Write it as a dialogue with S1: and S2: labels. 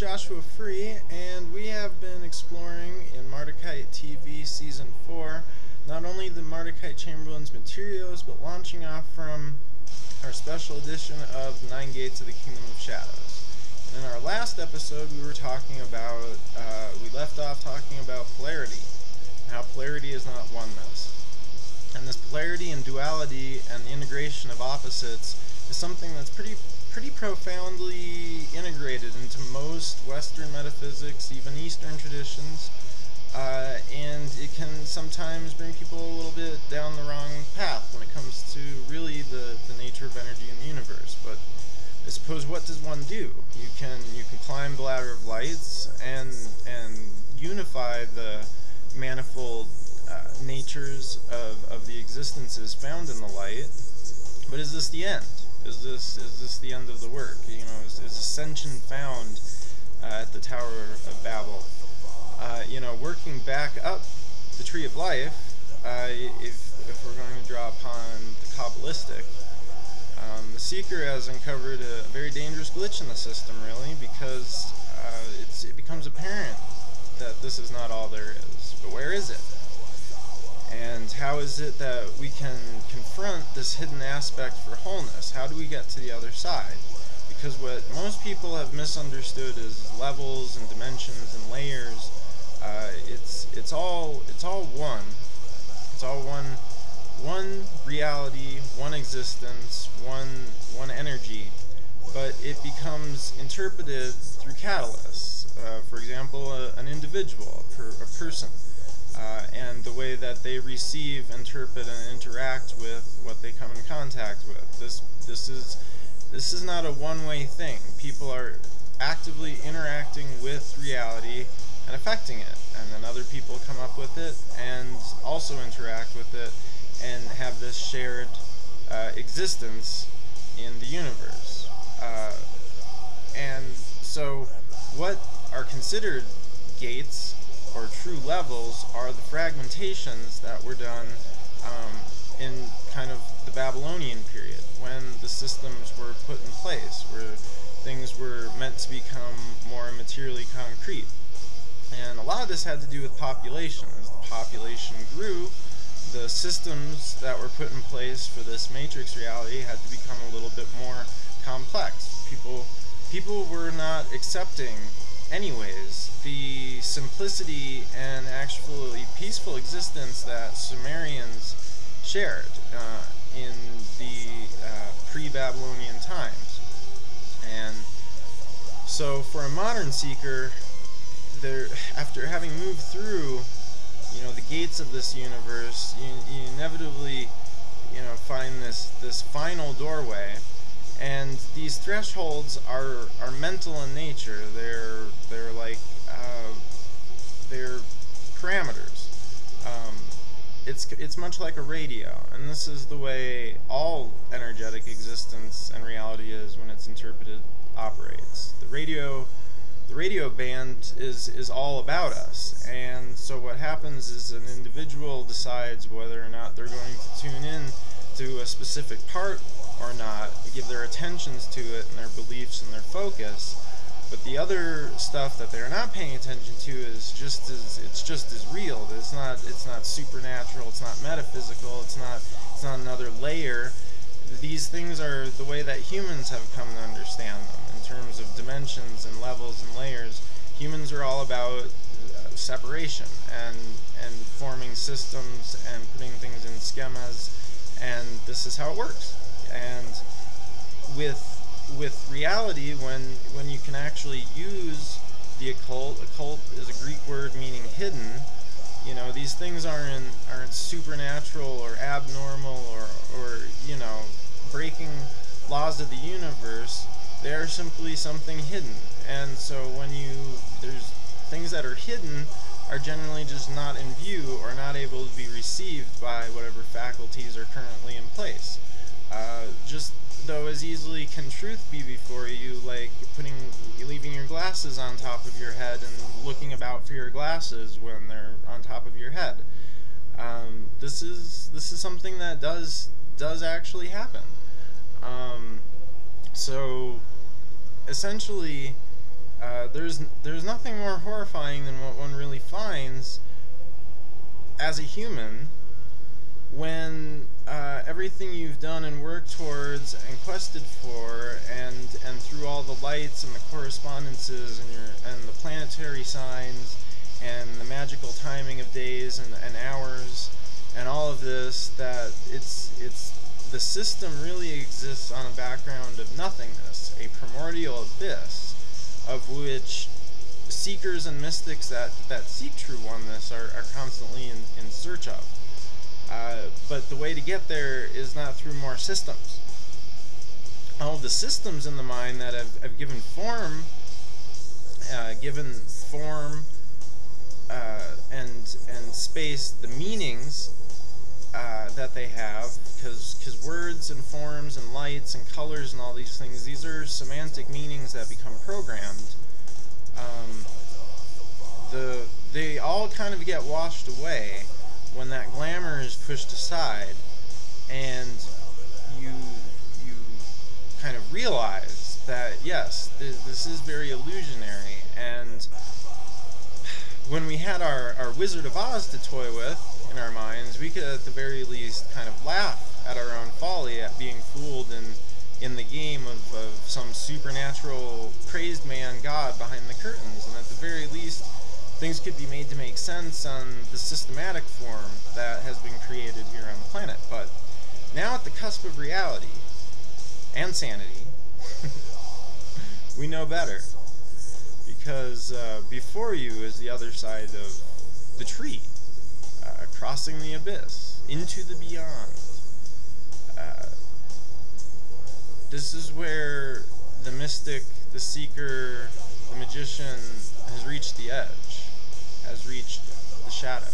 S1: Joshua Free, and we have been exploring in Mardukite TV Season 4 not only the Mardukite Chamberlains materials, but launching off from our special edition of 9 Gates of the Kingdom of Shadows. And in our last episode, we were talking about, we left off talking about polarity, and how polarity is not oneness. And this polarity and duality and the integration of opposites is something that's pretty profoundly integrated into most Western metaphysics, even Eastern traditions, and it can sometimes bring people a little bit down the wrong path when it comes to really the nature of energy in the universe. But I suppose, what does one do? You can climb the ladder of lights and unify the manifold natures of the existences found in the light. But is this the end? Is this the end of the work? You know, is ascension found at the Tower of Babel? Working back up the Tree of Life, if we're going to draw upon the Kabbalistic, the Seeker has uncovered a very dangerous glitch in the system, really, because it becomes apparent that this is not all there is. But where is it? And how is it that we can confront this hidden aspect for wholeness? How do we get to the other side? Because what most people have misunderstood is levels and dimensions and layers. It's all one. It's all one reality, one existence, one energy. But it becomes interpreted through catalysts. For example, an individual, a person. And the way that they receive, interpret, and interact with what they come in contact with. This is not a one-way thing. People are actively interacting with reality and affecting it, and then other people come up with it and also interact with it and have this shared existence in the universe. And so what are considered gates or true levels are the fragmentations that were done in kind of the Babylonian period, when the systems were put in place, where things were meant to become more materially concrete. And a lot of this had to do with population. As the population grew, the systems that were put in place for this matrix reality had to become a little bit more complex. People were not accepting anyways the simplicity and actually peaceful existence that Sumerians shared in the pre-Babylonian times. And so for a modern seeker, after having moved through the gates of this universe, you inevitably find this final doorway. And these thresholds are mental in nature. They're like they're parameters. It's much like a radio, and this is the way all energetic existence and reality is when it's interpreted, operates. The radio band is all about us, and so what happens is an individual decides whether or not they're going to tune in to a specific part or not, give their attentions to it and their beliefs and their focus. But the other stuff that they're not paying attention to is just as real. It's not supernatural, it's not metaphysical, it's not another layer. These things are the way that humans have come to understand them in terms of dimensions and levels and layers. Humans are all about separation and forming systems and putting things in schemas, and this is how it works. And with reality, when you can actually use the occult is a Greek word meaning hidden. These things aren't supernatural or abnormal or breaking laws of the universe. They are simply something hidden. And so there's things that are hidden are generally just not in view or not able to be received by whatever faculties are currently in place. Just though as easily can truth be before you, like leaving your glasses on top of your head and looking about for your glasses when they're on top of your head. This is something that does actually happen. So essentially, There's nothing more horrifying than what one really finds as a human when everything you've done and worked towards and quested for, and through all the lights and the correspondences and the planetary signs and the magical timing of days and hours and all of this, that the system really exists on a background of nothingness, a primordial abyss of which seekers and mystics that seek true oneness are constantly in search of. But the way to get there is not through more systems. All of the systems in the mind that have given form and space, the meanings that they have, because words and forms and lights and colors and all these things, these are semantic meanings that become programmed. They all kind of get washed away when that glamour is pushed aside, and you kind of realize that yes, this is very illusionary. And when we had our Wizard of Oz to toy with in our minds, we could at the very least kind of laugh at our own folly at being fooled in the game of some supernatural crazed man god behind the curtains, and at the very least things could be made to make sense on the systematic form that has been created here on the planet. But now at the cusp of reality and sanity, we know better. Because before you is the other side of the tree, crossing the abyss, into the beyond. This is where the mystic, the seeker, the magician has reached the edge, has reached the shadow.